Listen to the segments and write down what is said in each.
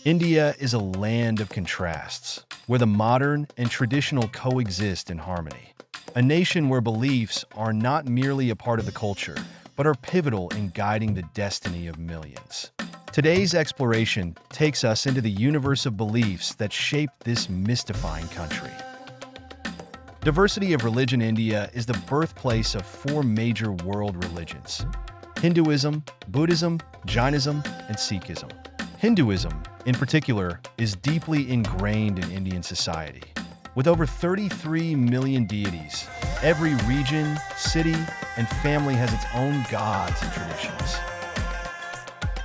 India is a land of contrasts, where the modern and traditional coexist in harmony. A nation where beliefs are not merely a part of the culture, but are pivotal in guiding the destiny of millions. Today's exploration takes us into the universe of beliefs that shape this mystifying country. Diversity of religion. India is the birthplace of four major world religions: Hinduism, Buddhism, Jainism, and Sikhism. Hinduism, in particular, is deeply ingrained in Indian society. With over 33 million deities, every region, city, and family has its own gods and traditions.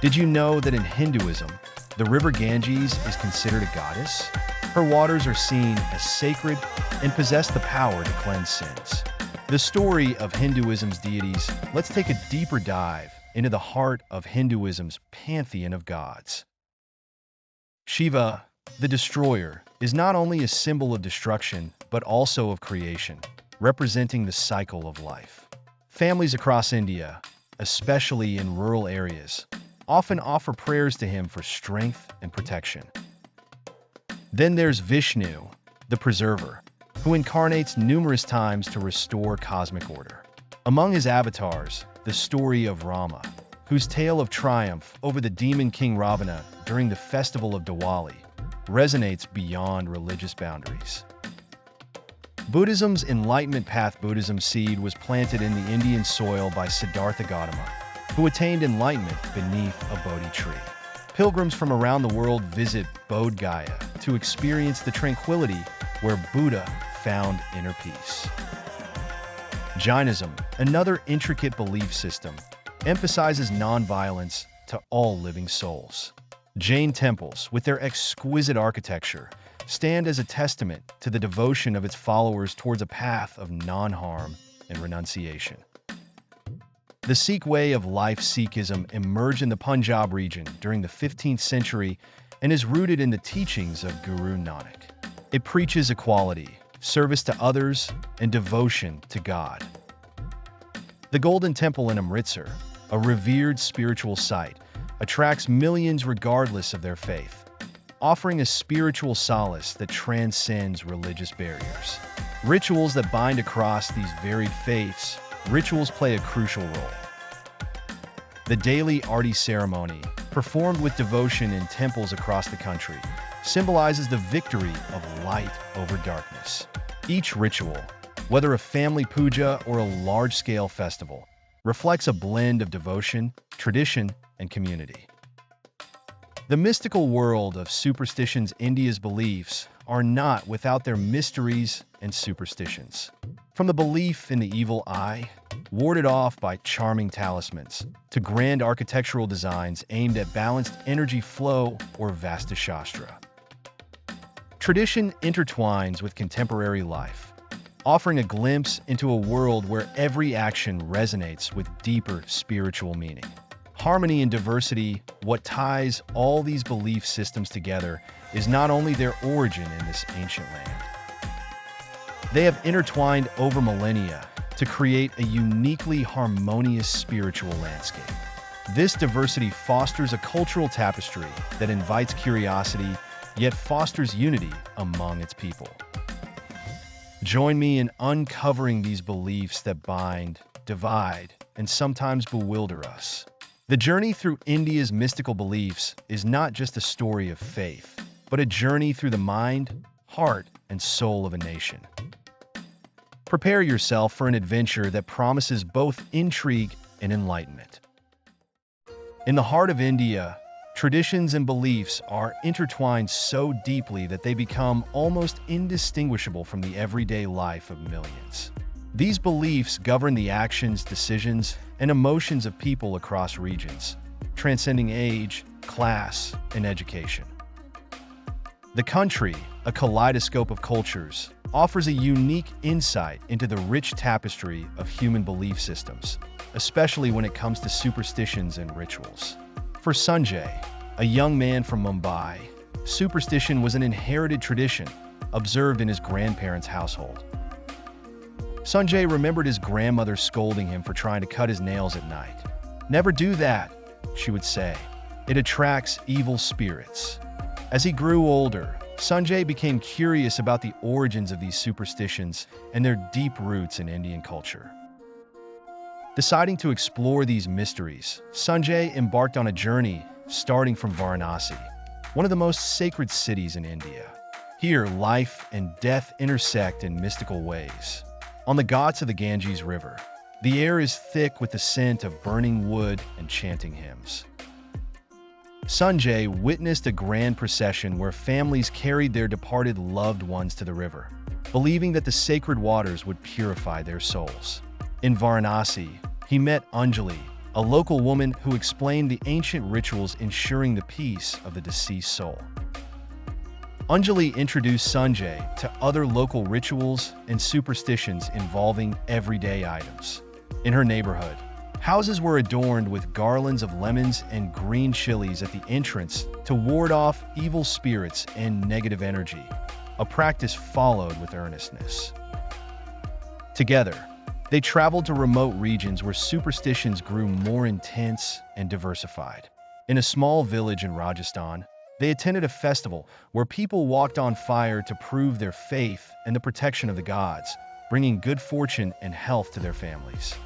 Did you know that in Hinduism, the river Ganges is considered a goddess? Her waters are seen as sacred and possess the power to cleanse sins. The story of Hinduism's deities. Let's take a deeper dive into the heart of Hinduism's pantheon of gods. Shiva, the destroyer, is not only a symbol of destruction, but also of creation, representing the cycle of life. Families across India, especially in rural areas, often offer prayers to him for strength and protection. Then there's Vishnu, the preserver, who incarnates numerous times to restore cosmic order. Among his avatars, the story of Rama, whose tale of triumph over the demon king Ravana during the festival of Diwali resonates beyond religious boundaries. Buddhism's enlightenment path. Buddhism's seed was planted in the Indian soil by Siddhartha Gautama, who attained enlightenment beneath a Bodhi tree. Pilgrims from around the world visit Bodh Gaya to experience the tranquility where Buddha found inner peace. Jainism, another intricate belief system, emphasizes nonviolence to all living souls. Jain temples, with their exquisite architecture, stand as a testament to the devotion of its followers towards a path of non-harm and renunciation. The Sikh way of life. Sikhism emerged in the Punjab region during the 15th century and is rooted in the teachings of Guru Nanak. It preaches equality, service to others, and devotion to God. The Golden Temple in Amritsar, a revered spiritual site, attracts millions regardless of their faith, offering a spiritual solace that transcends religious barriers. Rituals that bind across these varied faiths. Rituals play a crucial role. The daily Aarti ceremony, performed with devotion in temples across the country, symbolizes the victory of light over darkness. Each ritual, whether a family puja or a large-scale festival, reflects a blend of devotion, tradition, and community. The mystical world of superstitions. India's beliefs are not without their mysteries and superstitions. From the belief in the evil eye, warded off by charming talismans, to grand architectural designs aimed at balanced energy flow or Vastashastra. Tradition intertwines with contemporary life, offering a glimpse into a world where every action resonates with deeper spiritual meaning. Harmony and diversity. What ties all these belief systems together is not only their origin in this ancient land. They have intertwined over millennia to create a uniquely harmonious spiritual landscape. This diversity fosters a cultural tapestry that invites curiosity, yet fosters unity among its people. Join me in uncovering these beliefs that bind, divide, and sometimes bewilder us. The journey through India's mystical beliefs is not just a story of faith, but a journey through the mind, heart, and soul of a nation. Prepare yourself for an adventure that promises both intrigue and enlightenment. In the heart of India, traditions and beliefs are intertwined so deeply that they become almost indistinguishable from the everyday life of millions. These beliefs govern the actions, decisions, and emotions of people across regions, transcending age, class, and education. The country, a kaleidoscope of cultures, offers a unique insight into the rich tapestry of human belief systems, especially when it comes to superstitions and rituals. For Sanjay, a young man from Mumbai, superstition was an inherited tradition observed in his grandparents' household. Sanjay remembered his grandmother scolding him for trying to cut his nails at night. "Never do that," she would say. "It attracts evil spirits." As he grew older, Sanjay became curious about the origins of these superstitions and their deep roots in Indian culture. Deciding to explore these mysteries, Sanjay embarked on a journey starting from Varanasi, one of the most sacred cities in India. Here, life and death intersect in mystical ways. On the ghats of the Ganges River, the air is thick with the scent of burning wood and chanting hymns. Sanjay witnessed a grand procession where families carried their departed loved ones to the river, believing that the sacred waters would purify their souls. In Varanasi, he met Anjali, a local woman who explained the ancient rituals ensuring the peace of the deceased soul. Anjali introduced Sanjay to other local rituals and superstitions involving everyday items. In her neighborhood, houses were adorned with garlands of lemons and green chilies at the entrance to ward off evil spirits and negative energy, a practice followed with earnestness. Together, they traveled to remote regions where superstitions grew more intense and diversified. In a small village in Rajasthan, they attended a festival where people walked on fire to prove their faith and the protection of the gods, bringing good fortune and health to their families.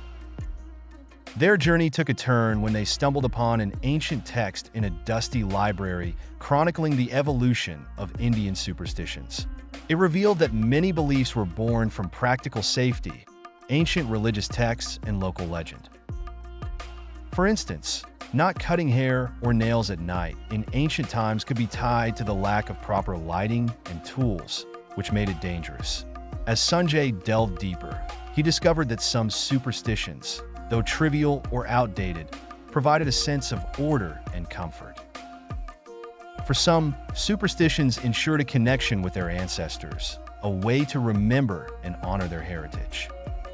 Their journey took a turn when they stumbled upon an ancient text in a dusty library chronicling the evolution of Indian superstitions. It revealed that many beliefs were born from practical safety, ancient religious texts, and local legend. For instance, not cutting hair or nails at night in ancient times could be tied to the lack of proper lighting and tools, which made it dangerous. As Sanjay delved deeper, he discovered that some superstitions, though trivial or outdated, provided a sense of order and comfort. For some, superstitions ensured a connection with their ancestors, a way to remember and honor their heritage.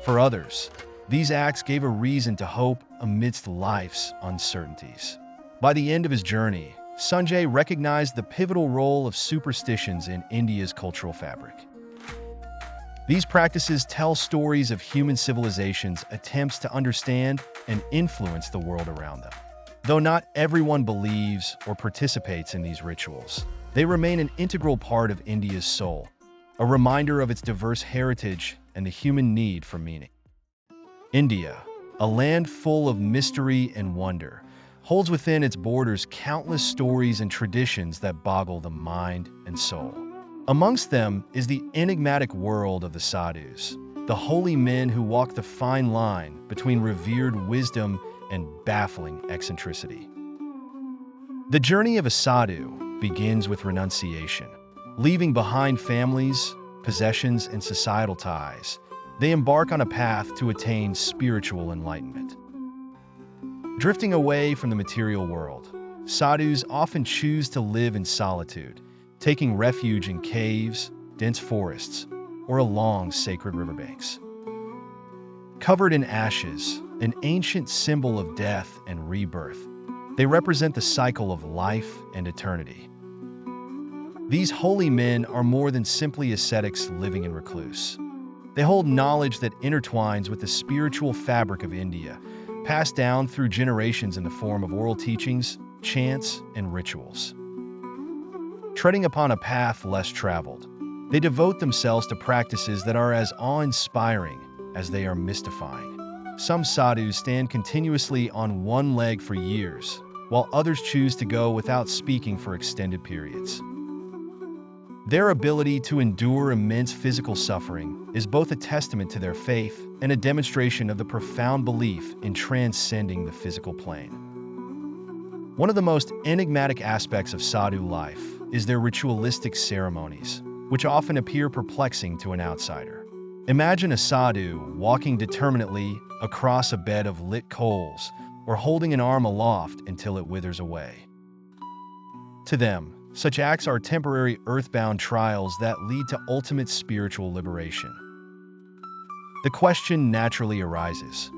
For others, these acts gave a reason to hope amidst life's uncertainties. By the end of his journey, Sanjay recognized the pivotal role of superstitions in India's cultural fabric. These practices tell stories of human civilization's attempts to understand and influence the world around them. Though not everyone believes or participates in these rituals, they remain an integral part of India's soul, a reminder of its diverse heritage and the human need for meaning. India, a land full of mystery and wonder, holds within its borders countless stories and traditions that boggle the mind and soul. Amongst them is the enigmatic world of the Sadhus, the holy men who walk the fine line between revered wisdom and baffling eccentricity. The journey of a sadhu begins with renunciation. Leaving behind families, possessions, and societal ties, they embark on a path to attain spiritual enlightenment. Drifting away from the material world, sadhus often choose to live in solitude, taking refuge in caves, dense forests, or along sacred riverbanks. Covered in ashes, an ancient symbol of death and rebirth, they represent the cycle of life and eternity. These holy men are more than simply ascetics living in recluse. They hold knowledge that intertwines with the spiritual fabric of India, passed down through generations in the form of oral teachings, chants, and rituals. Treading upon a path less traveled, they devote themselves to practices that are as awe-inspiring as they are mystifying. Some sadhus stand continuously on one leg for years, while others choose to go without speaking for extended periods. Their ability to endure immense physical suffering is both a testament to their faith and a demonstration of the profound belief in transcending the physical plane. One of the most enigmatic aspects of sadhu life is their ritualistic ceremonies, which often appear perplexing to an outsider. Imagine a sadhu walking determinedly across a bed of lit coals or holding an arm aloft until it withers away. To them, such acts are temporary earthbound trials that lead to ultimate spiritual liberation. The question naturally arises: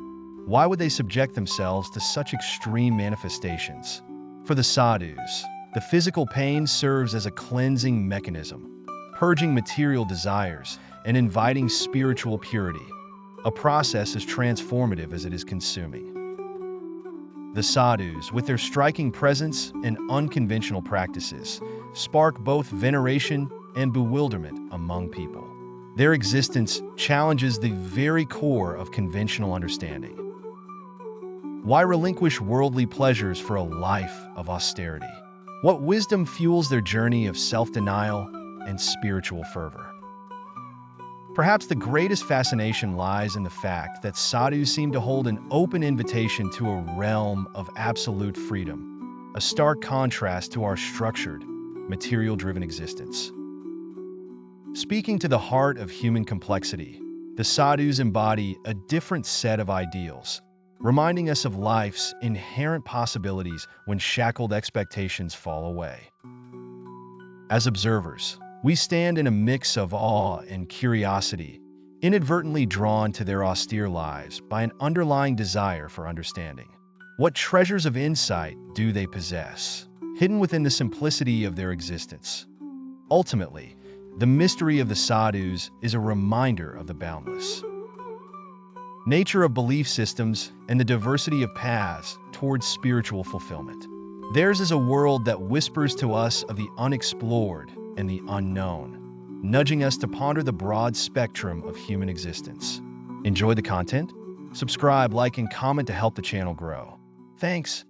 why would they subject themselves to such extreme manifestations? For the sadhus, the physical pain serves as a cleansing mechanism, purging material desires and inviting spiritual purity, a process as transformative as it is consuming. The Sadhus, with their striking presence and unconventional practices, spark both veneration and bewilderment among people. Their existence challenges the very core of conventional understanding. Why relinquish worldly pleasures for a life of austerity? What wisdom fuels their journey of self-denial and spiritual fervor? Perhaps the greatest fascination lies in the fact that sadhus seem to hold an open invitation to a realm of absolute freedom, a stark contrast to our structured, material-driven existence. Speaking to the heart of human complexity, the sadhus embody a different set of ideals, reminding us of life's inherent possibilities when shackled expectations fall away. As observers, we stand in a mix of awe and curiosity, inadvertently drawn to their austere lives by an underlying desire for understanding. What treasures of insight do they possess, hidden within the simplicity of their existence? Ultimately, the mystery of the sadhus is a reminder of the boundless nature of belief systems and the diversity of paths towards spiritual fulfillment. Theirs is a world that whispers to us of the unexplored and the unknown, nudging us to ponder the broad spectrum of human existence. Enjoy the content? Subscribe, like, and comment to help the channel grow. Thanks.